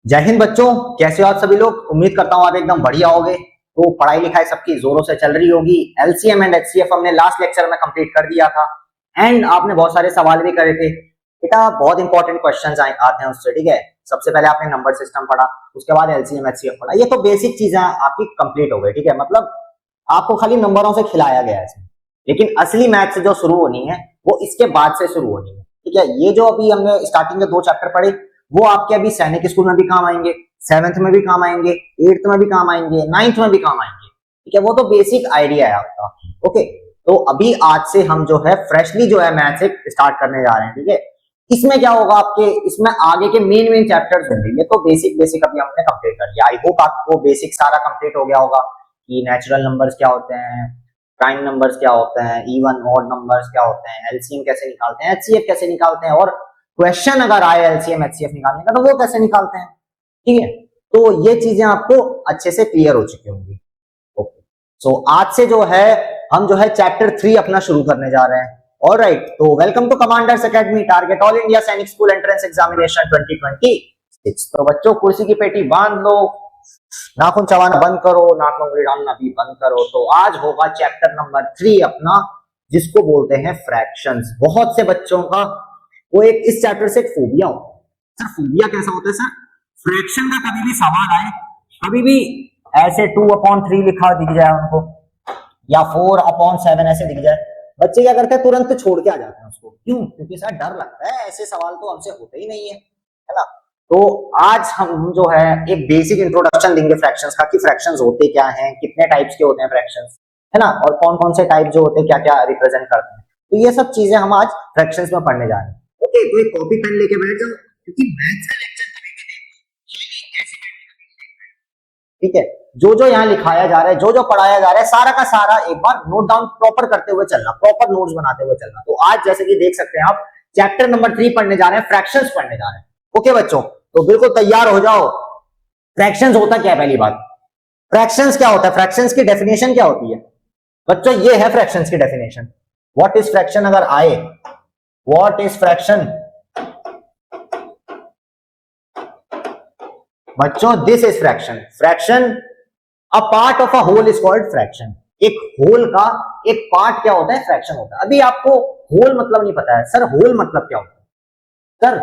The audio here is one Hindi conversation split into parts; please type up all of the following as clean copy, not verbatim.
जय हिंद बच्चों, कैसे हो आप सभी लोग। उम्मीद करता हूँ आप एकदम बढ़िया होगे। तो पढ़ाई लिखाई सबकी जोरों से चल रही होगी। एलसीएम एंड एचसीएफ हमने लास्ट लेक्चर में कंप्लीट कर दिया था एंड आपने बहुत सारे सवाल भी करे थे। बेटा बहुत इंपॉर्टेंट क्वेश्चंस आते हैं उससे, ठीक है। सबसे पहले आपने नंबर सिस्टम पढ़ा, उसके बाद एलसीएम एचसीएफ पढ़ा। ये तो बेसिक चीजें आपकी कंप्लीट हो गई, ठीक है। मतलब आपको खाली नंबरों से खिलाया गया है इसमें, लेकिन असली मैथ से जो शुरू होनी है वो इसके बाद से शुरू होनी है, ठीक है। ये जो अभी हमने स्टार्टिंग के 2 चैप्टर पढ़े वो आपके अभी सैनिक स्कूल में भी काम आएंगे, 7th में भी काम आएंगे, 8th में भी काम आएंगे, 9th में भी काम आएंगे, ठीक है। वो तो बेसिक आइडिया है आपका, ओके। तो अभी आज से हम जो है फ्रेशली जो है मैथ्स स्टार्ट करने जा रहे हैं, ठीक है। इसमें क्या होगा आपके, इसमें आगे के मेन चैप्टर्स होंगे। ये तो बेसिक बेसिक अभी हमने कंप्लीट कर लिया। आई होप आपको बेसिक सारा कंप्लीट हो गया होगा कि नेचुरल नंबर्स क्या होते हैं, प्राइम नंबर्स क्या होते हैं, इवन ऑड नंबर्स क्या होते हैं, एलसीएम कैसे निकालते हैं, एचसीएफ कैसे निकालते हैं, और क्वेश्चन अगर आए एलसीएम एचसीएफ निकालने का तो वो कैसे निकालते हैं, ठीक है। तो ये चीजें आपको अच्छे से क्लियर हो चुकी होंगी, ओके। सो आज से जो है हम जो है चैप्टर 3 अपना शुरू करने जा रहे हैं। ऑलराइट, तो welcome to commanders academy, target all India Sainik school entrance examination 2026। तो बच्चों कुर्सी की पेटी बांध लो, नाखून चबाना बंद करो, नाक में उंगली डालना भी बंद करो। तो आज होगा चैप्टर नंबर 3 अपना, जिसको बोलते हैं फ्रैक्शंस। बहुत से बच्चों का वो एक इस चैप्टर से एक फोबिया होता है। सर फोबिया कैसा होता है सर? फ्रैक्शन का कभी भी सवाल आए, कभी भी ऐसे 2/3 लिखा दिख जाए उनको, या 4/7 ऐसे दिख जाए, बच्चे क्या करते हैं, तुरंत छोड़ के आ जाते हैं उसको। क्यों? क्योंकि सर डर लगता है, ऐसे सवाल तो हमसे होते ही नहीं है ना। तो आज हम जो है एक बेसिक इंट्रोडक्शन देंगे फ्रैक्शंस का, कि फ्रैक्शंस होते क्या हैं, कितने टाइप्स के होते हैं फ्रैक्शंस, है ना, और कौन कौन से टाइप जो होते हैं क्या क्या रिप्रेजेंट करते हैं। तो ये सब चीजें हम आज फ्रैक्शंस में पढ़ने जा रहे हैं, ओके। तो एक कॉपी पेन लेके बैठ जाओ, क्योंकि मैथ्स का लेक्चर ठीक है। जो जो यहाँ लिखाया जा रहा है, जो जो पढ़ाया जा रहा है, सारा का सारा एक बार नोट डाउन प्रॉपर करते हुए चलना, प्रॉपर नोट्स बनाते हुए चलना। तो आज जैसे कि देख सकते हैं आप चैप्टर नंबर 3 पढ़ने जा रहे हैं, फ्रैक्शंस पढ़ने जा रहे हैं, ओके बच्चों। तो बिल्कुल तैयार हो जाओ। फ्रैक्शंस होता क्या है, पहली बात फ्रैक्शंस क्या होता है, फ्रैक्शंस की डेफिनेशन क्या होती है बच्चों? ये है फ्रैक्शंस की डेफिनेशन। व्हाट इज फ्रैक्शन अगर आए, व्हाट इज फ्रैक्शन बच्चों? This is fraction. Fraction, a part of a whole is called fraction. एक होल का एक पार्ट क्या होता है, फ्रैक्शन होता है। अभी आपको होल मतलब नहीं पता है, सर होल मतलब क्या होता है? सर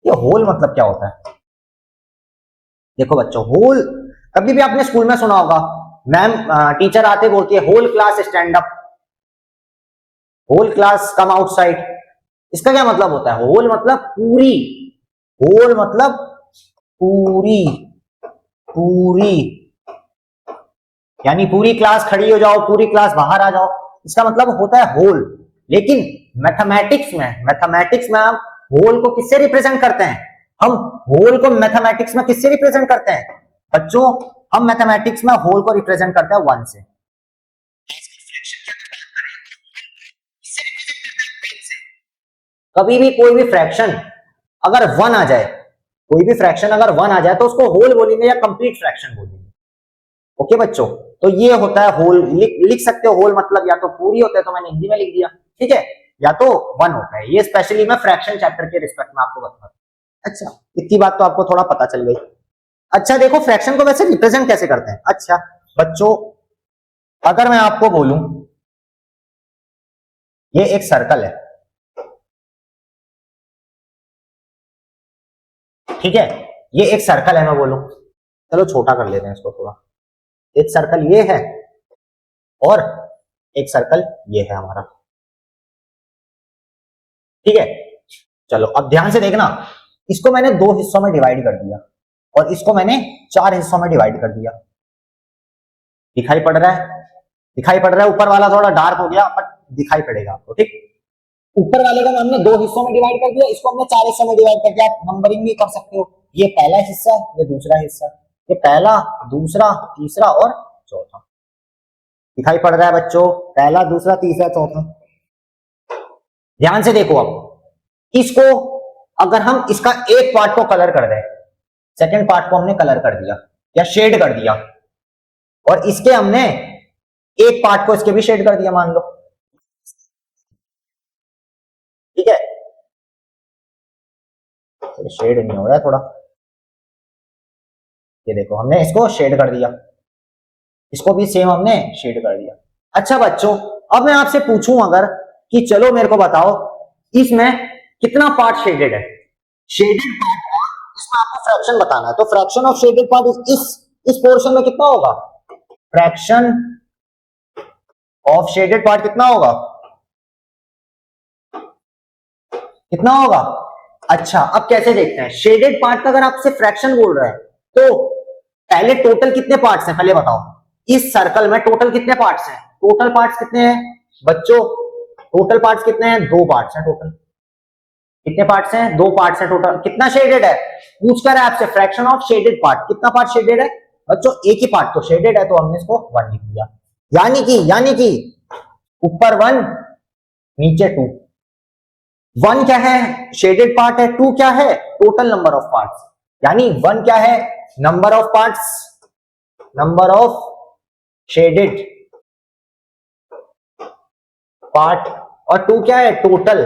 ये होल मतलब क्या होता है? देखो बच्चों, होल कभी भी आपने स्कूल में सुना होगा, मैम टीचर आते बोलती है whole class stand up, whole class come outside. इसका क्या मतलब होता है? होल मतलब पूरी, होल मतलब पूरी, पूरी यानी पूरी क्लास खड़ी हो जाओ, पूरी क्लास बाहर आ जाओ, इसका मतलब होता है होल। लेकिन मैथमेटिक्स में हम होल को किससे रिप्रेजेंट करते हैं? हम होल को मैथमेटिक्स में किससे रिप्रेजेंट करते हैं बच्चों? हम मैथमेटिक्स में होल को रिप्रेजेंट करते हैं 1 से। कभी भी कोई भी फ्रैक्शन अगर 1 आ जाए, कोई भी फ्रैक्शन अगर 1 आ जाए तो उसको होल बोलेंगे या कंप्लीट फ्रैक्शन बोलेंगे, ओके बच्चों। तो ये होता है होल। लिख सकते हो होल मतलब या तो पूरी होता है, तो मैंने हिंदी में लिख दिया, ठीक है, या तो 1 होता है। ये स्पेशली मैं फ्रैक्शन चैप्टर के रिस्पेक्ट में आपको बता रहा हूं। अच्छा, इतनी बात तो आपको थोड़ा पता चल गई। अच्छा देखो, फ्रैक्शन को वैसे रिप्रेजेंट कैसे करते हैं। अच्छा बच्चों, अगर मैं आपको बोलूं ये एक सर्कल है, ठीक है, ये एक सर्कल है, मैं बोलूं, चलो छोटा कर लेते हैं इसको थोड़ा। एक सर्कल ये है और एक सर्कल ये है हमारा, ठीक है। चलो अब ध्यान से देखना, इसको मैंने 2 हिस्सों में डिवाइड कर दिया और इसको मैंने 4 हिस्सों में डिवाइड कर दिया। दिखाई पड़ रहा है? दिखाई पड़ रहा है? ऊपर वाला थोड़ा डार्क हो गया बट दिखाई पड़ेगा आपको, ठीक। ऊपर वाले को हमने 2 हिस्सों में डिवाइड कर दिया, इसको हमने 4 हिस्सों में डिवाइड कर दिया। आप नंबरिंग भी कर सकते हो, ये पहला हिस्सा, ये दूसरा हिस्सा, ये पहला, दूसरा, तीसरा और चौथा। दिखाई पड़ रहा है बच्चों? पहला, दूसरा, तीसरा, चौथा। ध्यान से देखो, अब इसको अगर हम इसका एक पार्ट को कलर कर दें, सेकंड पार्ट को हमने कलर कर दिया या शेड कर दिया, और इसके हमने एक पार्ट को इसके भी शेड कर दिया, मान लो, ठीक है। शेड नहीं हो रहा है थोड़ा, ये देखो हमने इसको शेड कर दिया, इसको भी सेम हमने शेड कर दिया। अच्छा बच्चों, अब मैं आपसे पूछूं अगर कि चलो मेरे को बताओ इसमें कितना पार्ट शेडेड है। शेडेड पार्ट, इसमें आपको फ्रैक्शन बताना है, तो फ्रैक्शन ऑफ शेडेड पार्ट इस पोर्शन में कितना होगा? फ्रैक्शन ऑफ शेडेड पार्ट कितना होगा? कितना होगा? अच्छा, अब कैसे देखते हैं शेडेड पार्ट का अगर आपसे फ्रैक्शन बोल रहा है तो पहले टोटल कितने पार्ट्स हैं पहले बताओ। इस सर्कल में टोटल कितने पार्ट्स हैं? टोटल पार्ट्स कितने हैं बच्चों? टोटल पार्ट्स कितने हैं? 2 पार्ट्स हैं टोटल। कितने पार्ट्स हैं? 2 पार्ट्स हैं टोटल। कितना शेडेड है पूछ कर है आपसे, फ्रैक्शन ऑफ शेडेड पार्ट, कितना पार्ट शेडेड है बच्चों? एक ही पार्ट तो शेडेड है, तो हमने इसको 1 लिख दिया। यानी कि ऊपर 1 नीचे 2। 1 क्या है? शेडेड पार्ट है। 2 क्या है? Total number of parts. यानी 1 क्या है? Number of parts, number of shaded part, और 2 क्या है? टोटल।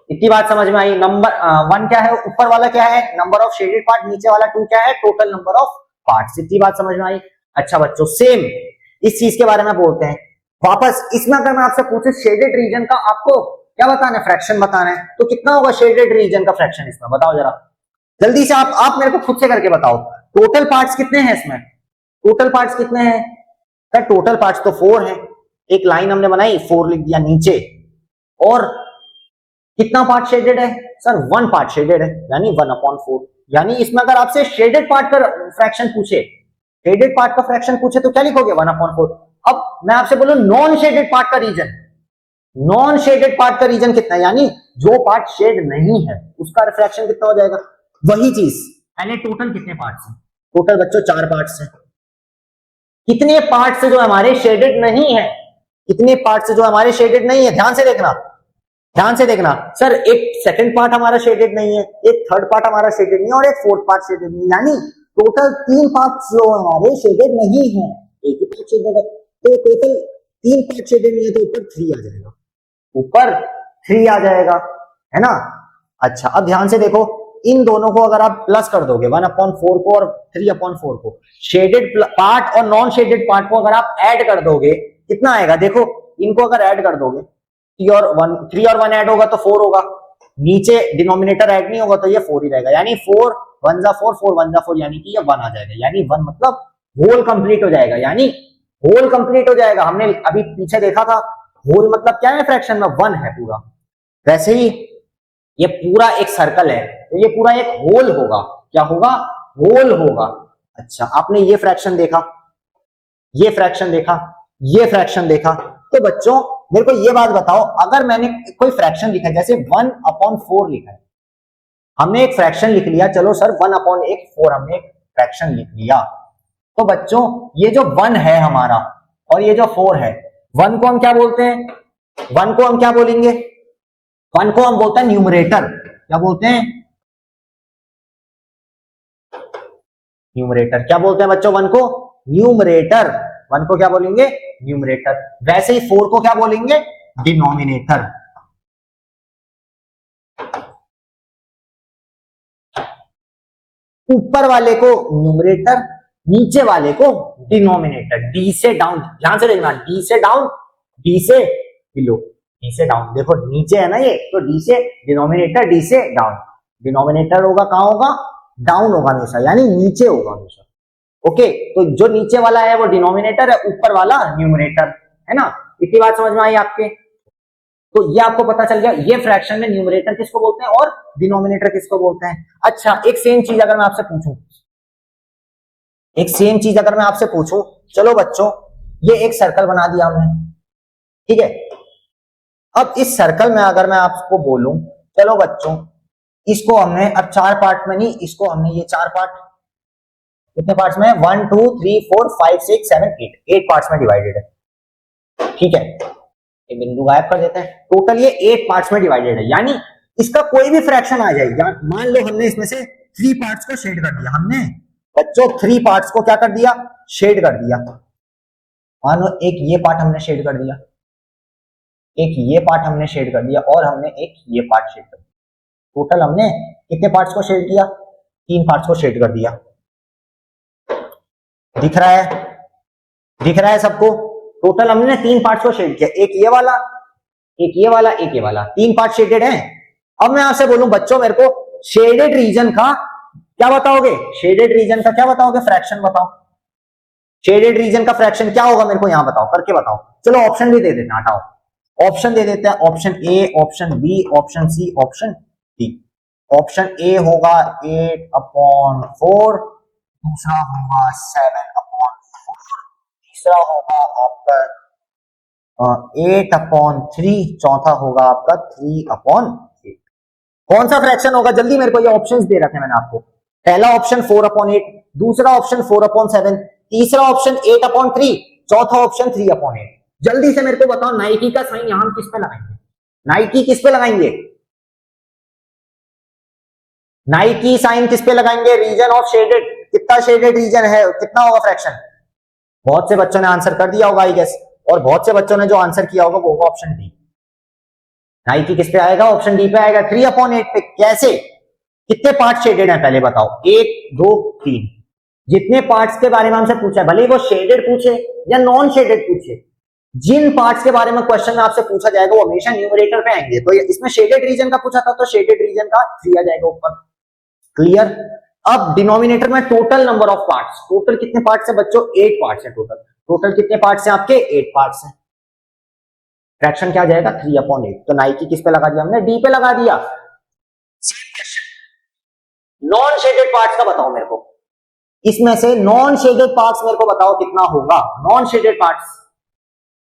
इतनी बात समझ में आई? नंबर 1 क्या है? ऊपर वाला क्या है? Number of shaded part. नीचे वाला 2 क्या है? Total number of parts. इतनी बात समझ में आई? अच्छा बच्चों, सेम इस चीज के बारे में बोलते हैं वापस। इसमें अगर मैं आपसे पूछूं शेडेड रीजन का आपको क्या बताना है? फ्रैक्शन बताना है, तो कितना होगा शेडेड रीजन का फ्रैक्शन इसमें? बताओ जरा जल्दी से, आप मेरे को खुद से करके बताओ। टोटल पार्ट्स कितने हैं इसमें? टोटल पार्ट्स कितने हैं सर? टोटल पार्ट्स तो 4 हैं। एक लाइन हमने बनाई, 4 लिख दिया नीचे। और कितना पार्ट शेडेड है सर? 1 पार्ट शेडेड है, यानी 1/4। यानी इसमें अगर आपसे शेडेड पार्ट का फ्रैक्शन पूछे, शेडेड पार्ट का फ्रैक्शन पूछे तो क्या लिखोगे? 1/4। अब मैं आपसे बोलूं नॉन शेडेड पार्ट का रीजन, नॉन शेडेड पार्ट का रीजन कितना है? यानी जो पार्ट शेड नहीं है उसका रिफ्रैक्शन कितना हो जाएगा? वही चीज, पहले टोटल कितने पार्ट्स हैं? टोटल बच्चों 4 पार्ट्स हैं। कितने पार्ट्स जो हमारे शेडेड नहीं है? कितने पार्ट्स जो हमारे शेडेड नहीं है? ध्यान से देखना, ध्यान से देखना सर। एक सेकंड पार्ट हमारा शेडेड नहीं है, एक थर्ड पार्ट हमारा शेडेड नहीं है, और एक फोर्थ पार्ट शेडेड नहीं है। यानी टोटल 3 पार्ट्स जो हमारे शेडेड नहीं है, एक ही पार्ट शेडेड है। तो टोटल 3 पार्ट शेडेड नहीं है, तो ऊपर 3 आ जाएगा, ऊपर 3 आ जाएगा, है ना। अच्छा, अब ध्यान से देखो, इन दोनों को अगर आप प्लस कर दोगे 1/4 को और 3/4 को, शेडेड पार्ट और नॉन शेडेड पार्ट को अगर आप ऐड कर दोगे कितना आएगा? देखो इनको अगर ऐड कर दोगे, 3 और 1 ऐड होगा तो 4 होगा, नीचे डिनोमिनेटर ऐड नहीं होगा तो ये 4 ही रहेगा। यानी 4 1 जा 4, 4 1 जा 4, यानी कि ये 1 आ जाएगा। यानी 1 मतलब होल कंप्लीट हो जाएगा, यानी होल कंप्लीट हो जाएगा। हमने अभी पीछे देखा था होल मतलब क्या है? फ्रैक्शन में 1 है पूरा। वैसे ही ये पूरा एक सर्कल है, तो ये पूरा एक होल होगा। क्या होगा? होल होगा। अच्छा, आपने ये फ्रैक्शन देखा, ये फ्रैक्शन देखा, ये फ्रैक्शन देखा, तो बच्चों मेरे को ये बात बताओ, अगर मैंने कोई फ्रैक्शन लिखा है, जैसे 1/4 लिखा है, हमने एक फ्रैक्शन लिख लिया, चलो सर 1/4 हमने एक फ्रैक्शन लिख लिया, तो बच्चों ये जो 1 है हमारा और ये जो 4 है, 1 को हम क्या बोलते हैं? 1 को हम क्या बोलेंगे? 1 को हम बोलते हैं न्यूमरेटर। क्या बोलते हैं? न्यूमरेटर। क्या बोलते हैं बच्चों 1 को? न्यूमरेटर। 1 को क्या बोलेंगे? न्यूमरेटर। वैसे ही 4 को क्या बोलेंगे? डिनोमिनेटर। ऊपर वाले को न्यूमरेटर, नीचे वाले को डिनोमिनेटर। डी से डाउन, ध्यान से देखना, डी से डाउन, डी से बिलो, डी से डाउन। देखो नीचे है ना ये, तो डी से डिनोमिनेटर, डी से डाउन। डिनोमिनेटर होगा कहां होगा? डाउन होगा हमेशा, यानी नीचे होगा हमेशा। ओके, तो जो नीचे वाला है वो डिनोमिनेटर है, ऊपर वाला न्यूमरेटर, है ना। इतनी बात समझ में आई आपके? तो ये आपको पता चल गया ये फ्रैक्शन में न्यूमरेटर किसको बोलते हैं और डिनोमिनेटर किसको बोलते हैं। अच्छा, एक सेम चीज अगर मैं आपसे पूछूं, एक सेम चीज अगर मैं आपसे पूछूं, चलो बच्चों ये एक सर्कल बना दिया हमने, ठीक है। अब इस सर्कल में अगर मैं आपको बोलूं, चलो बच्चों इसको हमने अब 4 पार्ट में नहीं, इसको हमने ये 4 पार्ट, कितने पार्ट्स में? 1 2 3 4 5 6 7 8 पार्ट्स में डिवाइडेड है, ठीक है। एक बिंदु गायब कर देते हैं। टोटल ये 8 पार्ट्स में डिवाइडेड है, यानी इसका कोई भी फ्रैक्शन आ जाएगा। मान लो हमने इसमें से 3 पार्ट्स को शेड कर दिया, हमने बच्चों 3 पार्ट्स को क्या कर दिया? शेड कर दिया। मान लो एक ये पार्ट हमने शेड कर दिया, एक ये पार्ट हमने शेड कर दिया, और हमने एक ये पार्ट शेड कर दिया। टोटल हमने कितने पार्ट्स को शेड किया, 3 पार्ट्स को शेड कर दिया। दिख रहा है, दिख रहा है सबको? टोटल हमने 3 पार्ट्स को शेड किया, एक ये वाला, एक ये वाला, एक ये वाला, 3 पार्ट शेडेड हैं। अब मैं आपसे बोलूं बच्चों, मेरे को शेडेड रीजन का क्या बताओगे? शेडेड रीजन का क्या बताओगे? फ्रैक्शन बताओ। शेडेड रीजन का फ्रैक्शन क्या होगा, मेरे को यहां बताओ, करके बताओ। चलो ऑप्शन भी दे देते हैं, हटाओ ऑप्शन दे देते हैं। Option A, option B, option C, option D. Option A होगा 8/4, दूसरा होगा 7/4, तीसरा होगा आपका 8/3, चौथा होगा आपका 3/8। कौन सा फ्रैक्शन होगा? जल्दी मेरे को ये ऑप्शंस दे रखे मैंने आपको। पहला ऑप्शन 4/8, दूसरा ऑप्शन 4/7, तीसरा ऑप्शन 8/3, चौथा ऑप्शन 3/8। जल्दी से मेरे को बताओ, नाइकी का साइन यहां किस पे लगाएंगे? नाइकी किस पे लगाएंगे? नाइकी साइन किस पे लगाएंगे? रीजन ऑफ शेडेड, कितना शेडेड रीजन है, कितना होगा फ्रैक्शन? बहुत से बच्चों ने आंसर कर दिया होगा आई गेस, और बहुत से बच्चों ने जो आंसर किया होगा वो होगा ऑप्शन डी। नाइकी किस पे आएगा? ऑप्शन डी पे आएगा, 3/8 पे। कैसे? कितने पार्ट शेडेड हैं पहले बताओ? 1 2 3, जितने पार्ट्स के बारे में हमसे पूछा है, भले ही वो शेडेड पूछे या नॉन शेडेड पूछे, जिन पार्ट्स के बारे में क्वेश्चन में आपसे पूछा जाएगा वो हमेशा न्यूमरेटर पे आएंगे। तो इसमें शेडेड रीजन का पूछा था तो शेडेड रीजन का 3 आ जाएगा ऊपर। क्लियर? अब डिनोमिनेटर में total number of parts, total कितने पार्ट्स है बच्चों? 8 पार्ट्स है टोटल। टोटल कितने पार्ट्स हैं आपके? 8 पार्ट्स हैं। फ्रैक्शन क्या आ जाएगा? 3/8। तो नाइकी किस पे लगा दिया हमने? डी पे लगा दिया। नॉन शेडेड पार्ट्स का बताओ मेरे को, इसमें से नॉन शेडेड पार्ट्स मेरे को बताओ कितना होगा? Non shaded parts,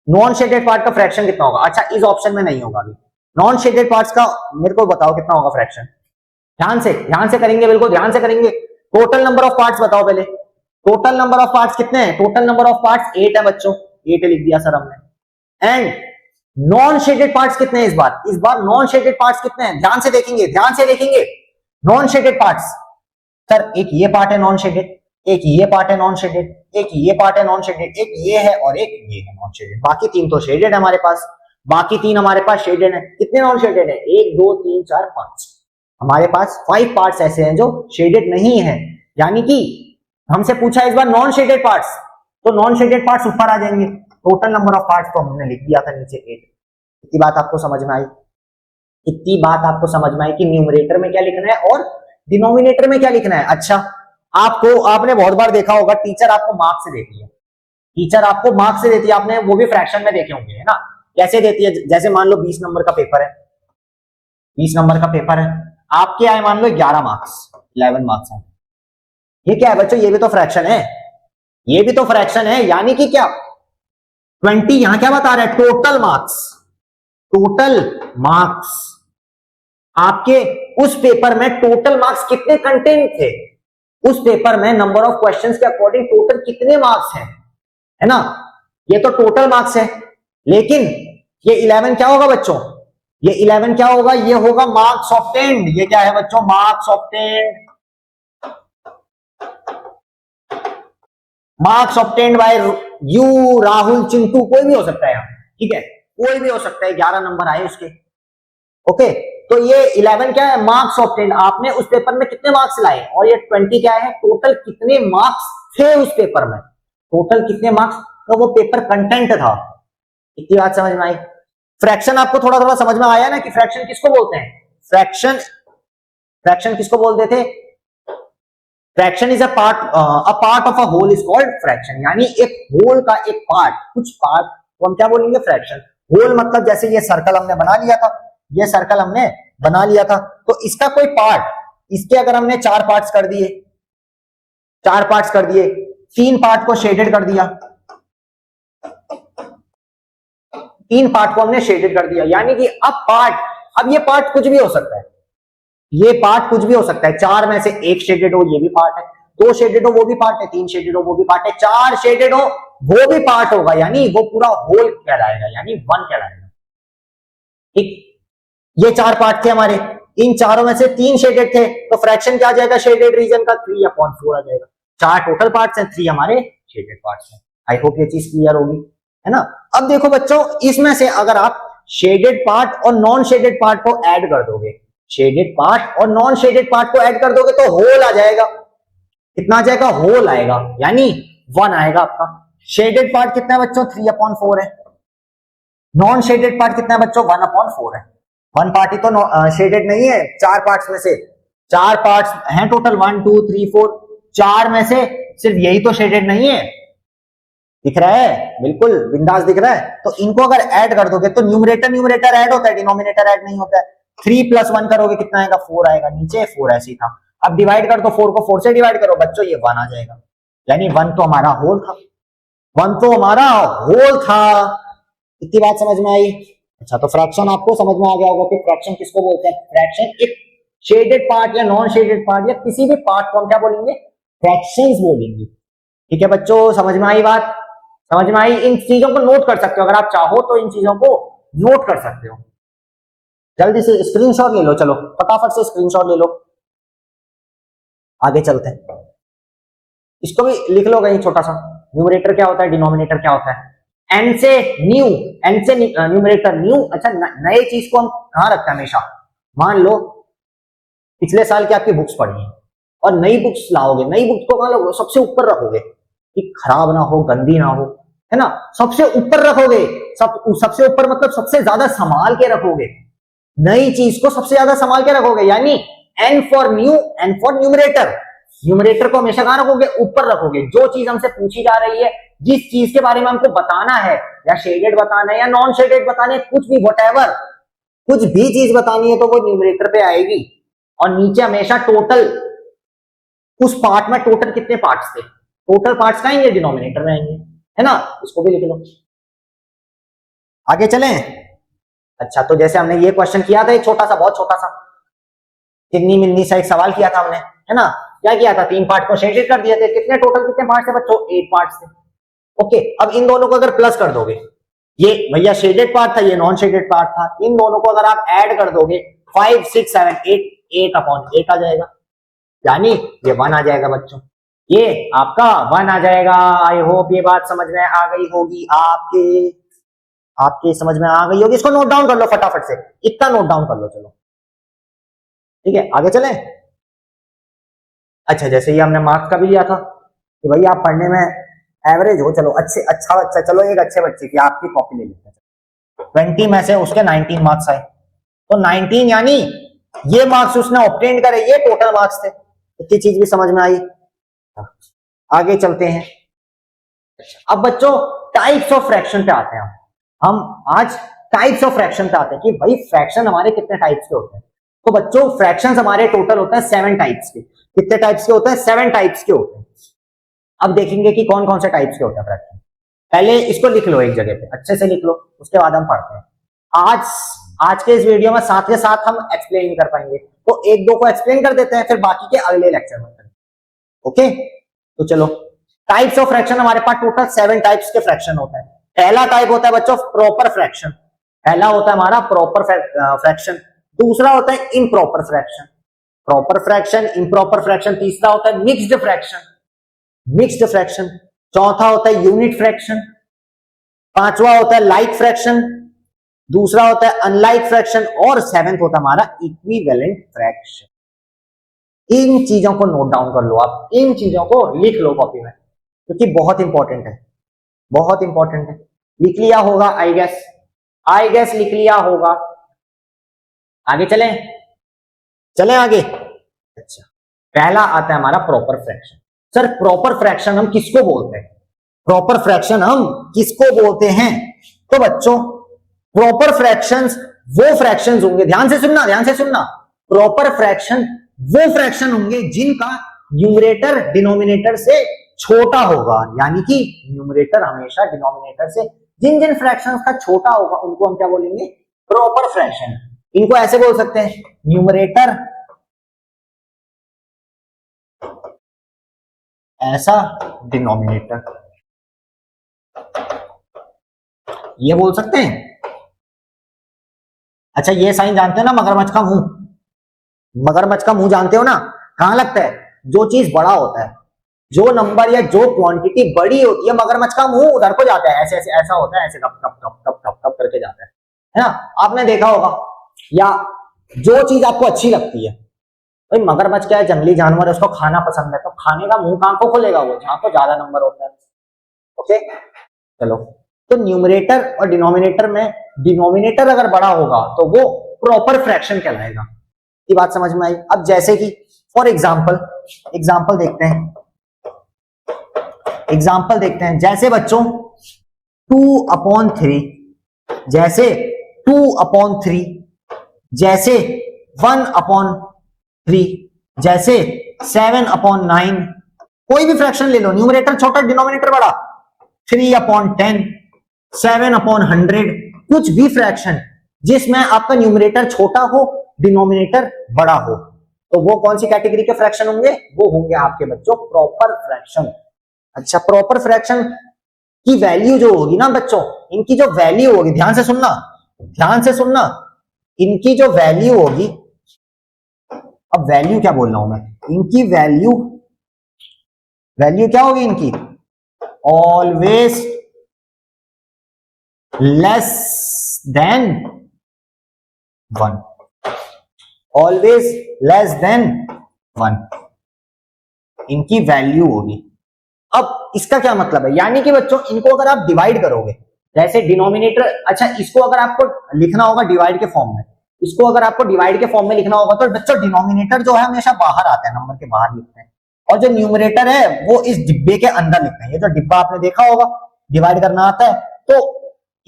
non shaded part का फ्रैक्शन कितना होगा? अच्छा, इस ऑप्शन में नहीं होगा अभी। नॉन शेडेड पार्ट्स का मेरे को बताओ कितना होगा फ्रैक्शन? ध्यान से करेंगे, बिल्कुल ध्यान से करेंगे। टोटल नंबर ऑफ पार्ट्स बताओ पहले। टोटल नंबर ऑफ पार्ट्स कितने हैं? टोटल नंबर ऑफ पार्ट्स 8 है बच्चों, 8 लिख दिया सर हमने। एंड नॉन शेडेड पार्ट्स कितने हैं इस बार? इस बार नॉन शेडेड पार्ट्स कितने हैं? ध्यान से देखेंगे, ध्यान से देखेंगे। नॉन शेडेड पार्ट्स, सर एक ये पार्ट है नॉन शेडेड, एक ये पार्ट है नॉन शेडेड, एक ये पार्ट है नॉन शेडेड, एक ये है और एक ये है नॉन शेडेड। बाकी 3 तो शेडेड है हमारे पास, बाकी 3 हमारे पास शेडेड है। कितने नॉन शेडेड है? 1 2 3 4 5। हमारे पास 5 पार्ट्स ऐसे हैं जो शेडेड नहीं है। यानी कि हमसे पूछा इस बार नॉन शेडेड पार्ट्स, तो नॉन शेडेड पार्ट्स ऊपर आ जाएंगे। टोटल नंबर ऑफ पार्ट्स तो हमने लिख दिया था नीचे 8। इतनी बात आपको समझ में आई? इतनी बात आपको समझ में आई कि न्यूमरेटर में क्या लिखना है और डिनोमिनेटर में क्या लिखना है? अच्छा, आपको, आपने बहुत बार देखा होगा टीचर आपको मार्क्स से देती है, टीचर आपको मार्क्स से देती है, आपने वो भी फ्रैक्शन में देखे होंगे, है ना? कैसे देती है? जैसे मान लो 20 नंबर का पेपर है, 20 नंबर का पेपर है, आपके आए मान लो 11 मार्क्स, 11 मार्क्स है। ये क्या है बच्चों? ये भी तो फ्रैक्शन है, ये भी तो फ्रैक्शन है। यानी कि क्या 20 यहां क्या बता रहा है? Total marks, total marks. आपके उस पेपर में टोटल मार्क्स कितने कंटेंट थे? उस पेपर में नंबर ऑफ क्वेश्चंस के अकॉर्डिंग टोटल कितने मार्क्स हैं, है ना? ये तो टोटल मार्क्स है। लेकिन ये 11 क्या होगा बच्चों? ये 11 क्या होगा? ये होगा मार्क्स ऑब्टेन्ड। ये क्या है बच्चों? Marks obtained. Marks obtained by you, Rahul, Chintu, कोई भी हो सकता है यहाँ, ठीक है? कोई भी हो सकता है, 11 नंबर आए उसके। ओके, तो ये 11 क्या है? Marks obtained. आपने उस पेपर में कितने मार्क्स लाए, और ये 20 क्या है? टोटल कितने मार्क्स थे उस पेपर में, टोटल कितने मार्क्स, तो वो पेपर कंटेंट था। इतनी बात समझ में आई? फ्रैक्शन आपको थोड़ा थोड़ा समझ में आया ना कि फ्रैक्शन किसको बोलते हैं? फ्रैक्शन, फ्रैक्शन किसको बोलते थे? Fraction is a part of a whole is called fraction. यानी एक होल का एक पार्ट, कुछ पार्ट को हम क्या बोलेंगे? फ्रैक्शन। होल मतलब जैसे ये सर्कल हमने बना लिया था, ये सर्कल हमने बना लिया था, तो इसका कोई पार्ट, इसके अगर हमने 4 पार्ट्स कर दिए, 4 पार्ट्स कर दिए, 3 पार्ट को शेडेड कर दिया, 3 पार्ट को हमने शेडेड कर दिया। यानी कि अब ये पार्ट कुछ भी हो सकता है, ये पार्ट कुछ भी हो सकता है। 4 में से 1 शेडेड हो, ये भी पार्ट है, 2 शेडेड हो, वो भी पार्ट है, 3 शेडेड हो, वो भी पार्ट है, 4 शेडेड हो, वो भी पार्ट होगा। यानी वो पूरा होल कहलाएगा, यानी 1 कहलाएगा। ठीक, ये 4 पार्ट थे हमारे, इन चारों में से 3 शेडेड थे, तो फ्रैक्शन क्या आ जाएगा शेडेड रीजन का? 3/4 आ जाएगा। 4 टोटल पार्ट्स हैं, 3 हमारे शेडेड पार्ट्स हैं। आई होप ये चीज क्लियर होगी, है ना? अब देखो बच्चों, इसमें से अगर आप शेडेड पार्ट और नॉन शेडेड पार्ट को ऐड कर दोगे, शेडेड पार्ट और नॉन शेडेड पार्ट को ऐड कर दोगे तो होल आ जाएगा। कितना आ जाएगा? होल आएगा, यानी 1 आएगा आपका। शेडेड पार्ट कितना है बच्चों? 3/4 है। नॉन शेडेड पार्ट कितना है बच्चों? 1/4 है। 1 पार्ट ही तो शेडेड नहीं है, 4 पार्ट्स में से 4 पार्ट्स हैं टोटल, 1 2 3 4, 4 में से सिर्फ यही तो शेडेड नहीं है। दिख रहा है? बिल्कुल बिंदास दिख रहा है। तो इनको अगर ऐड कर दोगे तो न्यूमरेटर ऐड होता है, डिनोमिनेटर ऐड नहीं होता है। 3 + 1 करोगे कितना आएगा? 4 आएगा। नीचे 4 ऐसे ही था। अब डिवाइड कर दो, 4 को 4 से डिवाइड करो बच्चों, ये 1 आ जाएगा। यानी 1 तो हमारा होल था, 1 तो हमारा होल था। इतनी बात समझ में आई? अच्छा, तो फ्रैक्शन आपको समझ में आ गया होगा कि फ्रैक्शन किसको बोलते हैं। फ्रैक्शन एक शेडेड पार्ट या नॉन शेडेड पार्ट या किसी भी पार्ट को हम क्या बोलेंगे? फ्रैक्शंस बोलेंगे। ठीक है बच्चों, समझ में आई बात? समझ में आई? इन चीजों को नोट कर सकते हो, अगर आप चाहो तो इन चीजों को नोट कर सकते हो। जल्दी से स्क्रीनशॉट ले लो, चलो फटाफट से स्क्रीनशॉट ले लो, आगे चलते हैं। इसको भी लिख लो कहीं छोटा सा। न्यूमरेटर क्या होता है, डिनोमिनेटर क्या होता है। एन से न्यू, एन से न्यूमरेटर न्यू। अच्छा, नए चीज को हम कहां रखते हैं हमेशा? मान लो पिछले साल की आपकी बुक्स पढ़ी है और नई बुक्स लाओगे, नई बुक्स को कहां लोगे? सबसे ऊपर रखोगे कि खराब ना हो, गंदी ना हो, है ना। सबसे ऊपर रखोगे, सबसे ऊपर मतलब सबसे ज्यादा संभाल के रखोगे। नई चीज को सबसे ज्यादा संभाल के रखोगे, यानी N for new, N for numerator. Numerator को हमेशा कहां रखोगे? ऊपर रखोगे। जो चीज हमसे पूछी जा रही है, जिस चीज के बारे में हमको बताना है, या शेडेड बताना है या नॉन शेडेड बताना है, कुछ भी व्हाटएवर, कुछ भी चीज बतानी है तो वो न्यूमरेटर पे आएगी। और नीचे हमेशा टोटल, उस पार्ट में टोटल कितने पार्ट्स थे, टोटल पार्ट्स का आएंगे, डिनोमिनेटर में आएंगे, है ना। इसको भी लिख लो। आगे चलें। अच्छा, तो जैसे हमने ये क्वेश्चन किया था, एक छोटा सा, बहुत छोटा सा, किन्नी मिन्नी सा एक सवाल किया था हमने, है ना। क्या किया था? 3 पार्ट को शेडेड कर दिए थे। कितने टोटल कितने पार्ट थे बच्चों? 8 पार्ट थे। ओके, अब इन दोनों को अगर प्लस कर दोगे, ये भैया शेडेड पार्ट था, ये नॉन शेडेड पार्ट था, इन दोनों को अगर आप ऐड कर दोगे 5 6 7 8, 8/8 आ जाएगा, यानी ये 1 आ जाएगा बच्चों। ये आपका 1 आ जाएगा। आई होप ये बात समझ में आ गई होगी आपके समझ में आ गई होगी। इसको नोट डाउन कर लो फटाफट से, इतना नोट डाउन कर लो। चलो ठीक है, आगे चलें। अच्छा, जैसे ये हमने मार्क्स का भी लिया था कि भाई आप पढ़ने में एवरेज हो, चलो अच्छा बच्चा, चलो एक अच्छे बच्चे की आपकी कॉपी ले लेते हैं। 20 में से उसके 19 मार्क्स आए, तो 19 यानी ये मार्क्स उसने ऑब्टेन करे, ये टोटल मार्क्स थे। इतनी चीज भी समझ में आई। आगे चलते हैं। अब बच्चों टाइप्स ऑफ फ्रैक्शन पे आते हैं। हम आज टाइप्स ऑफ फ्रैक्शन पे आते हैं कि भाई फ्रैक्शन हमारे कितने टाइप्स के होते हैं। तो बच्चों फ्रैक्शंस हमारे टोटल होते हैं 7 टाइप्स के। कितने टाइप्स के होते हैं? 7 टाइप्स के होते हैं। अब देखेंगे कि कौन कौन से टाइप्स के होते हैं फ्रैक्शन। पहले इसको लिख लो एक जगह पे, अच्छे से लिख लो, उसके बाद हम पढ़ते हैं। आज के इस वीडियो में साथ के साथ हम एक्सप्लेन नहीं कर पाएंगे, तो एक दो को एक्सप्लेन कर देते हैं, फिर बाकी के अगले लेक्चर में करेंगे। ओके, तो चलो, टाइप्स ऑफ फ्रैक्शन हमारे पास टोटल 7 टाइप्स के फ्रैक्शन होता है। पहला टाइप होता है बच्चों प्रॉपर फ्रैक्शन। पहला होता है हमारा प्रॉपर फ्रैक्शन। दूसरा होता है improper fraction, proper fraction, improper fraction. तीसरा होता है मिक्स्ड फ्रैक्शन, मिक्स्ड फ्रैक्शन। चौथा होता है यूनिट फ्रैक्शन। पांचवा होता है लाइक फ्रैक्शन। दूसरा होता है अनलाइक फ्रैक्शन। और 7th होता है हमारा इक्विवेलेंट फ्रैक्शन। इन चीजों को नोट डाउन कर लो, आप इन चीजों को लिख लो कॉपी में, क्योंकि बहुत इंपॉर्टेंट है, बहुत इंपॉर्टेंट है। लिख लिया होगा आई गेस लिख लिया होगा। आगे चलें आगे। अच्छा, पहला आता है हमारा proper fraction. Sir proper fraction हम किसको बोलते हैं? प्रॉपर फ्रैक्शन हम किसको बोलते हैं? तो बच्चों प्रॉपर फ्रैक्शंस वो फ्रैक्शंस होंगे, ध्यान से सुनना, प्रॉपर फ्रैक्शन वो फ्रैक्शन होंगे जिनका न्यूमरेटर डिनोमिनेटर से छोटा होगा। यानी कि न्यूमरेटर हमेशा डिनोमिनेटर से, जिन फ्रैक्शंस का छोटा होगा उनको हम क्या बोलेंगे? Proper fraction. इनको ऐसे बोल सकते हैं, न्यूमरेटर ऐसा डिनोमिनेटर, ये बोल सकते हैं। अच्छा, ये साइन जानते हो ना, मगरमच्छ का मुंह, मगरमच्छ का मुंह जानते हो ना, कहां लगता है? जो चीज बड़ा होता है, जो नंबर या जो क्वांटिटी बड़ी होती है, मगरमच्छ का मुंह उधर को जाता है, ऐसे ऐसे ऐसा होता है, ऐसे cup cup cup cup cup cup करके जाता है ना। आपने देखा होगा, या जो चीज आपको अच्छी लगती है। भाई मगरमच्छ क्या है, जंगली जानवर है, उसको खाना पसंद है, तो खाने का मुंह कहां को खोलेगा वो, जहां को ज्यादा नंबर होता है। ओके चलो, तो न्यूमरेटर और डिनोमिनेटर में डिनोमिनेटर अगर बड़ा होगा तो वो प्रॉपर फ्रैक्शन कहलाएगा। ये बात समझ में आई। अब जैसे कि फॉर एग्जाम्पल देखते हैं, जैसे बच्चों 2/3, जैसे 2/3, जैसे 1/3, जैसे 7/9, कोई भी फ्रैक्शन ले लो, न्यूमरेटर छोटा डिनोमिनेटर बड़ा, 3/10, 7/100, कुछ भी फ्रैक्शन जिसमें आपका न्यूमरेटर छोटा हो डिनोमिनेटर बड़ा हो, तो वो कौन सी कैटेगरी के फ्रैक्शन होंगे, वो होंगे आपके बच्चों प्रॉपर फ्रैक्शन। अच्छा, प्रॉपर फ्रैक्शन की वैल्यू जो होगी ना बच्चों, इनकी जो वैल्यू होगी, ध्यान से सुनना, इनकी जो वैल्यू होगी, अब वैल्यू क्या बोल रहा हूं मैं, इनकी वैल्यू क्या होगी इनकी, always less than 1, always less than 1 इनकी वैल्यू होगी। अब इसका क्या मतलब है, यानी कि बच्चों इनको अगर आप डिवाइड करोगे, जैसे डिनोमिनेटर, अच्छा इसको अगर आपको लिखना होगा डिवाइड के फॉर्म में, इसको अगर आपको डिवाइड के फॉर्म में लिखना होगा तो बच्चों डिनोमिनेटर जो है हमेशा बाहर आता है, नंबर के बाहर लिखते हैं, और जो न्यूमरेटर है वो इस डिब्बे के अंदर लिखते हैं। ये जो डिब्बा आपने देखा होगा डिवाइड करना आता है, तो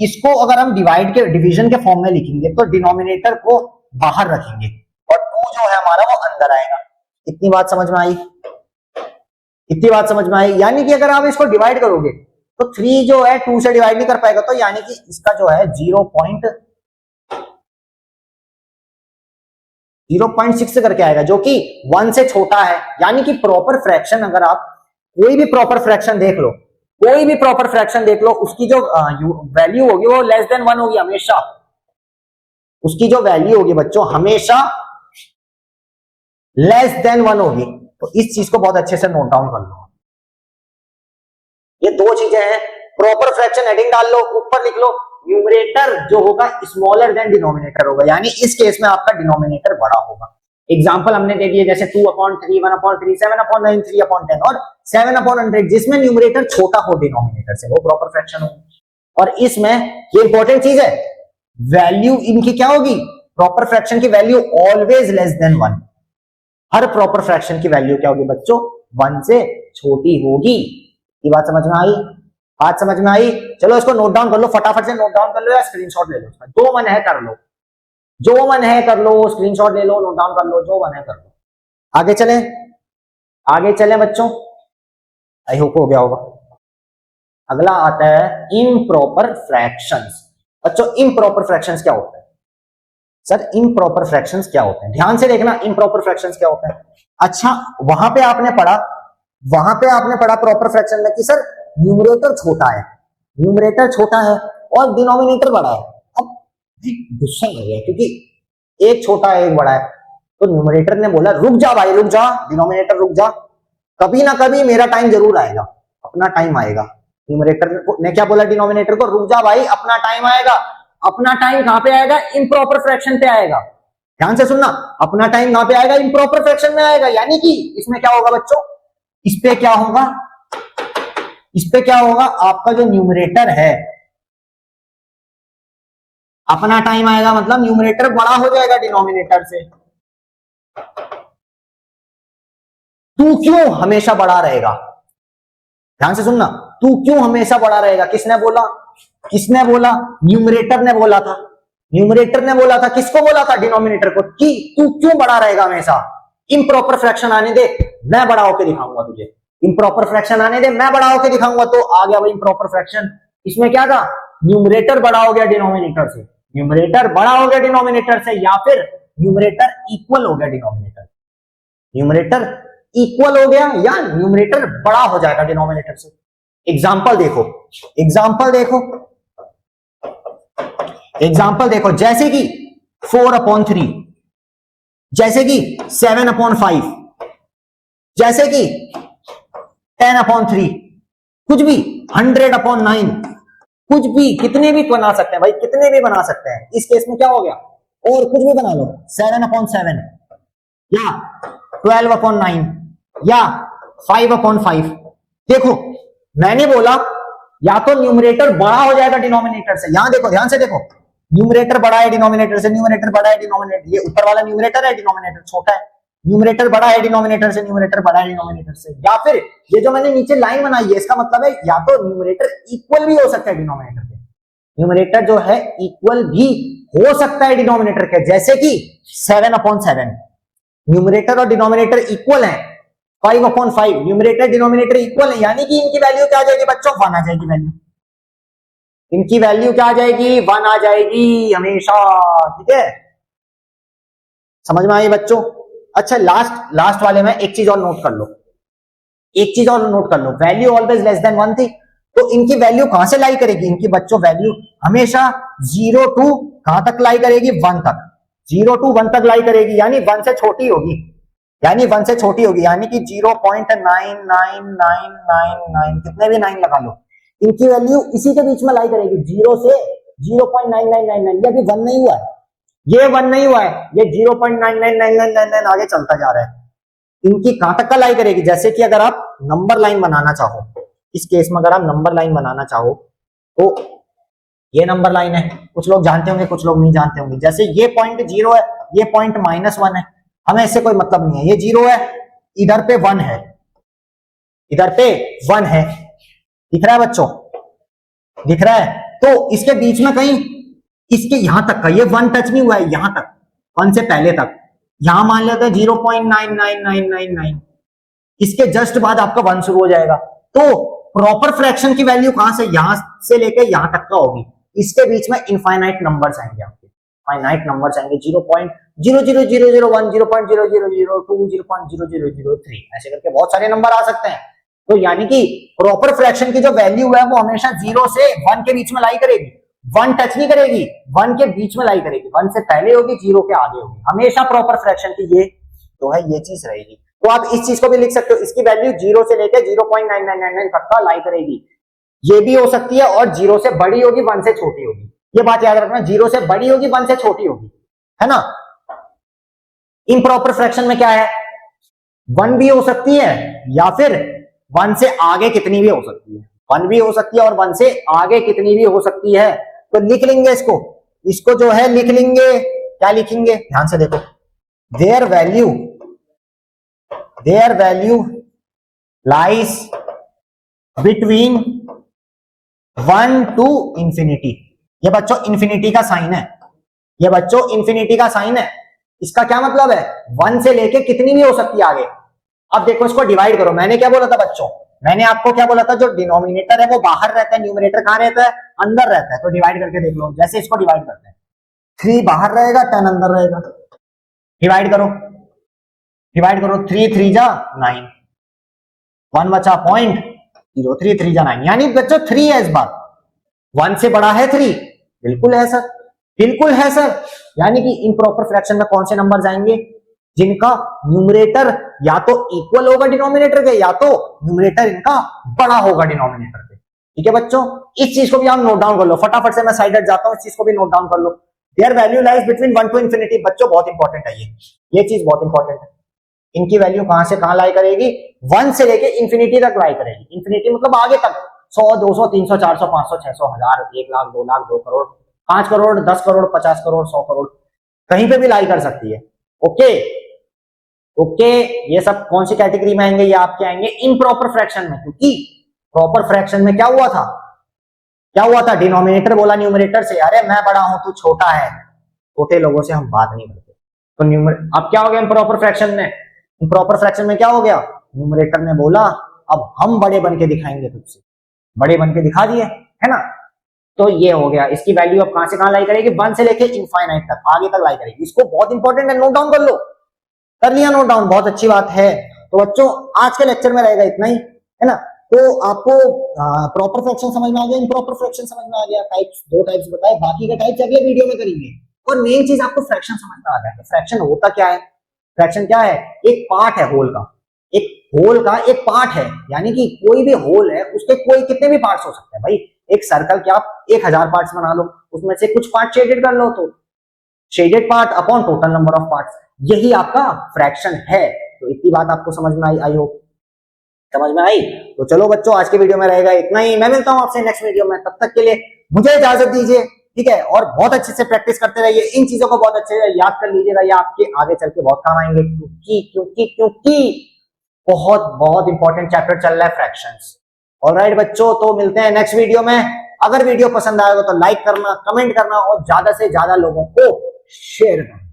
इसको अगर हम डिवीजन के फॉर्म में लिखेंगे तो डिनोमिनेटर को बाहर रखेंगे और 2 जो है हमारा वो अंदर आएगा। इतनी बात समझ में आई, यानी कि अगर आप इसको डिवाइड करोगे तो 3 जो है 2 से डिवाइड नहीं कर पाएगा, तो यानी कि इसका जो है 0.6 करके आएगा, जो कि 1 से छोटा है। यानी कि प्रॉपर फ्रैक्शन, अगर आप कोई भी प्रॉपर फ्रैक्शन देख लो, उसकी जो वैल्यू होगी वो लेस देन 1 होगी हमेशा, उसकी जो वैल्यू होगी बच्चों हमेशा लेस देन 1 होगी। तो इस चीज को बहुत अच्छे से नोट डाउन कर लो। ये 2 चीजें हैं, प्रॉपर फ्रैक्शन हेडिंग डाल लो, ऊपर लिख लो न्यूमरेटर जो होगा स्मॉलर देन डिनोमिनेटर होगा, यानी इस केस में आपका डिनोमिनेटर बड़ा होगा। एग्जांपल हमने दे दिए, जैसे 2/3, 1/3, 7/9, 3/10 और 7/100, जिसमें न्यूमरेटर छोटा हो डिनोमिनेटर से, वो प्रॉपर फ्रैक्शन होगा। और इसमें ये इंपॉर्टेंट चीज है, वैल्यू इनकी क्या होगी, प्रॉपर फ्रैक्शन की वैल्यू ऑलवेज लेस देन 1। हर प्रॉपर फ्रैक्शन की वैल्यू क्या होगी बच्चों, 1 से छोटी होगी। ये बात समझ में आई। चलो इसको नोट डाउन कर लो, फटाफट से नोट डाउन कर लो या स्क्रीनशॉट ले लो, जो मन है कर लो, स्क्रीनशॉट ले लो, नोट डाउन कर लो, जो मन है कर लो। आगे चले बच्चों, आई होप हो गया होगा। अगला आता है इम्प्रॉपर फ्रैक्शंस। बच्चों इम्प्रॉपर फ्रैक्शंस क्या होता है, सर इम्प्रॉपर फ्रैक्शंस क्या होते हैं, ध्यान से देखना इम्प्रॉपर फ्रैक्शंस क्या होते हैं। अच्छा, वहां पे आपने पढ़ा प्रॉपर फ्रैक्शन में कि सर न्यूमरेटर छोटा है और डिनोमिनेटर बड़ा है। अब गुस्सा हो गया क्योंकि एक छोटा है एक बड़ा है, तो न्यूमरेटर ने बोला रुक जा भाई, रुक जा डिनोमिनेटर, रुक जा, कभी ना कभी मेरा टाइम जरूर आएगा, अपना टाइम आएगा। न्यूमरेटर ने क्या बोला डिनोमिनेटर को, रुक जा भाई अपना टाइम आएगा। अपना टाइम कहां पे आएगा, इम्प्रॉपर फ्रैक्शन पे आएगा। ध्यान से सुनना, अपना टाइम कहां पे आएगा, इम्प्रॉपर फ्रैक्शन में आएगा। यानी कि इसमें क्या होगा बच्चों, इस पे क्या होगा, आपका जो न्यूमरेटर है, अपना टाइम आएगा मतलब न्यूमरेटर बड़ा हो जाएगा डिनोमिनेटर से। तू क्यों हमेशा बड़ा रहेगा, ध्यान से सुनना, तू क्यों हमेशा बड़ा रहेगा, किसने बोला, न्यूमरेटर ने बोला था। किसको बोला था, डिनोमिनेटर को, कि तू क्यों बड़ा रहेगा हमेशा। इम्प्रॉपर फ्रैक्शन आने दे, मैं बड़ा होकर दिखाऊंगा तुझे, इम्प्रॉपर फ्रैक्शन आने दे, मैं बड़ा होकर दिखाऊंगा। तो आ गया भाई इम्प्रॉपर फ्रैक्शन। इसमें क्या था, न्यूमरेटर बड़ा हो गया डिनोमिनेटर से, या फिर न्यूमरेटर इक्वल हो गया या न्यूमरेटर बड़ा हो जाएगा डिनोमिनेटर से। एग्जाम्पल देखो, जैसे कि 4/3, जैसे कि 7/5, जैसे कि 10/3, कुछ भी 100/9, कुछ भी, कितने भी बना सकते हैं भाई, इस केस में क्या हो गया, और कुछ भी बना लो, 7/7 या 12/9 या 5/5। देखो मैंने बोला या तो न्यूमरेटर बड़ा हो जाएगा डिनोमिनेटर से, यहां देखो ध्यान से देखो, न्यूमरेटर बड़ा है डिनोमिनेटर से, न्यूमरेटर बड़ा है डिनोमिनेटर, ये ऊपर वाला न्यूमरेटर है, डिनोमिनेटर छोटा है, न्यूमरेटर बड़ा है डिनोमिनेटर से, न्यूमरेटर बड़ा है डिनोमिनेटर से। या फिर ये जो मैंने नीचे लाइन बनाई है इसका मतलब है या तो न्यूमरेटर इक्वल भी हो सकता है डिनोमिनेटर के, न्यूमरेटर जो है इक्वल भी हो सकता है डिनोमिनेटर के, जैसे कि 7/7 न्यूमरेटर और डिनोमिनेटर इक्वल है, 5/5 न्यूमरेटर डिनोमिनेटर इक्वल है, यानी कि इनकी वैल्यू क्या आ जाएगी बच्चों, 1 आ जाएगी वैल्यू, इनकी वैल्यू क्या आ जाएगी, 1 आ जाएगी हमेशा। ठीक है, समझ में आई बच्चों? अच्छा लास्ट वाले में एक चीज और नोट कर लो, एक चीज और नोट कर लो, वैल्यू ऑलवेज लेस देन 1 थी, तो इनकी वैल्यू कहां से लाई करेगी, इनकी बच्चों वैल्यू हमेशा 0 टू कहां तक लाई करेगी, 1 तक, 0 टू 1 तक लाई करेगी, यानी 1 से छोटी होगी, यानी 1 से छोटी होगी, यानी कि 0.99999 कितने भी 9 लगा लो, इनकी वैल्यू इसी के बीच में लाई करेगी, 0 से 0.9999। ये अभी 1 नहीं हुआ है, ये 1 नहीं हुआ है, ये 0.999999 आगे चलता जा रहा है, इनकी कहां तक का लाई करेगी, जैसे कि अगर आप नंबर लाइन बनाना चाहो, इस केस में अगर आप नंबर लाइन बनाना चाहो तो ये नंबर लाइन है, कुछ लोग जानते होंगे कुछ लोग नहीं जानते होंगे, जैसे ये पॉइंट 0 है, ये पॉइंट -1 है, हमें इससे कोई मतलब नहीं है, ये 0 है, इधर पे 1 है, इधर पे 1 है, दिख रहा है बच्चों, दिख रहा है, तो इसके बीच में कहीं इसके यहां तक का ये 1 टच नहीं हुआ है, यहां तक 1 से पहले तक, यहां मान लेते हैं 0.99999, इसके जस्ट बाद आपका 1 शुरू हो जाएगा, तो प्रॉपर फ्रैक्शन की वैल्यू कहां से, यहां से लेके यहां तक का होगी, इसके बीच में इनफाइनाइट नंबर्स आएंगे, आपके फाइनाइट नंबर्स आएंगे, 0.00001, 0.0002, 0.0003, ऐसे करके बहुत सारे नंबर आ सकते हैं, तो यानी कि प्रॉपर फ्रैक्शन की जो वैल्यू है वो हमेशा 0 से 1 के बीच में लाई करेगी, 1 टच नहीं करेगी, 1 के बीच में लाई करेगी, 1 से पहले होगी, 0 के आगे होगी, हमेशा प्रॉपर फ्रैक्शन की ये जो है ये चीज रहेगी। तो आप इस चीज को भी लिख सकते हो, इसकी वैल्यू 0 से लेकर 0.9999 तक का लाई करेगी, ये भी हो सकती है, और 0 से बड़ी होगी, 1 से छोटी होगी, ये बात याद रखना, 0 से बड़ी होगी, 1 से छोटी होगी, है ना। इम्प्रॉपर फ्रैक्शन में क्या है, 1 भी हो सकती है या फिर 1 से आगे कितनी भी हो सकती है, 1 भी हो सकती है और 1 से आगे कितनी भी हो सकती है, तो लिख लेंगे इसको जो है लिख लेंगे, क्या लिखेंगे, ध्यान से देखो, there value lies between 1 to infinity, ये बच्चों इंफिनिटी का साइन है, ये बच्चों इंफिनिटी का साइन है, इसका क्या मतलब है, 1 से लेके कितनी भी हो सकती है आगे। अब देखो इसको डिवाइड करो, मैंने क्या बोला था बच्चों, मैंने आपको क्या बोला था, जो डिनोमिनेटर है वो बाहर रहता है, न्यूमरेटर कहां रहता है, अंदर रहता है, तो डिवाइड करके देख लो, जैसे इसको डिवाइड करते हैं, 3 बाहर रहेगा, 10 अंदर रहेगा, डिवाइड करो 3 3 जा 9, 1 बचा 0.03 3 जा 9, यानी बच्चों 3 है इस बार, 1 से बड़ा है 3, बिल्कुल है सर, बिल्कुल है सर, यानी कि इम्प्रॉपर फ्रैक्शन में कौन से नंबर्स आएंगे, जिनका न्यूमरेटर या तो इक्वल होगा डिनोमिनेटर के, या तो न्यूमरेटर इनका बड़ा होगा डिनोमिनेटर के। ठीक है बच्चों, इस चीज को भी आप नोट डाउन कर लो, फटाफट से मैं साइड हट जाता हूं, इस चीज को भी नोट डाउन कर लो, their value lies between 1 to infinity, बच्चों बहुत इंपॉर्टेंट है ये चीज बहुत इंपॉर्टेंट है, इनकी वैल्यू कहां से कहां लाई करेगी, 1 से लेके इंफिनिटी तक लाई करेगी, इंफिनिटी मतलब आगे तक, 100 200 300 400 500 600 1000 1 लाख 2 लाख 2 करोड़ 5 करोड़ 10 करोड़ 50 करोड़ 100 करोड़, कहीं पे भी लाई कर सकती है। ओके, ये सब कौन सी कैटेगरी में आएंगे, ये आपके आएंगे इम्प्रॉपर फ्रैक्शन में, क्योंकि प्रॉपर फ्रैक्शन में क्या हुआ था, डिनोमिनेटर बोला न्यूमरेटर से, अरे मैं बड़ा हूं तू छोटा है, छोटे लोगों से हम बात नहीं करते, तो अब क्या हो गया इम्प्रॉपर फ्रैक्शन में, इम्प्रॉपर फ्रैक्शन में क्या हो गया, न्यूमरेटर ने बोला अब हम बड़े बन के दिखाएंगे, तुझसे बड़े बन के दिखा दिए, है ना, तो ये हो गया, इसकी वैल्यू अब कहां से कहां लाई करेगी, 1 से लेके इनफाइनाइट तक आगे तक लाई करेगी, इसको बहुत इंपॉर्टेंट है, नोट डाउन कर लो, कर लिया नोट डाउन, बहुत अच्छी बात है। तो बच्चों आज के लेक्चर में रहेगा इतना ही, है ना, तो आपको प्रॉपर फ्रैक्शन समझ में आ गया, इम्प्रॉपर फ्रैक्शन समझ में आ गया, टाइप्स 2 टाइप्स बताए, बाकी का टाइप्स अगले वीडियो में करेंगे, और मेन चीज आपको फ्रैक्शन समझ में आ गया, फ्रैक्शन होता क्या है, फ्रैक्शन क्या है, एक पार्ट है होल का, एक पार्ट है, यानी कि कोई भी होल है उसके कोई कितने भी पार्ट्स हो सकते हैं भाई, एक सर्कल के आप 1000 पार्ट्स बना लो, उसमें से कुछ पार्ट शेडेड कर लो, तो shaded part upon total number of parts, यही आपका फ्रैक्शन है। तो इतनी बात आपको समझ में आई होप, समझ में आई। तो चलो बच्चों, आज के वीडियो में रहेगा इतना ही। मैं मिलता हूं आपसे नेक्स्ट वीडियो में, तब तक के लिए मुझे इजाजत दीजिए, ठीक है। और बहुत अच्छे से प्रैक्टिस करते रहिए, इन चीजों को बहुत अच्छे से याद कर लीजिएगा, ये आपके आगे चल के बहुत काम आएंगे, क्योंकि बहुत बहुत इंपॉर्टेंट चैप्टर चल रहा है फ्रैक्शंस। ऑलराइट बच्चों, तो मिलते हैं नेक्स्ट वीडियो में। अगर वीडियो पसंद आएगा तो लाइक करना, कमेंट करना और ज्यादा से ज्यादा लोगों को शेयर करना।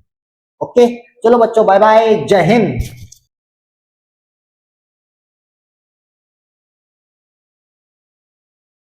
ओके, चलो बच्चों, बाय बाय, जय हिंद।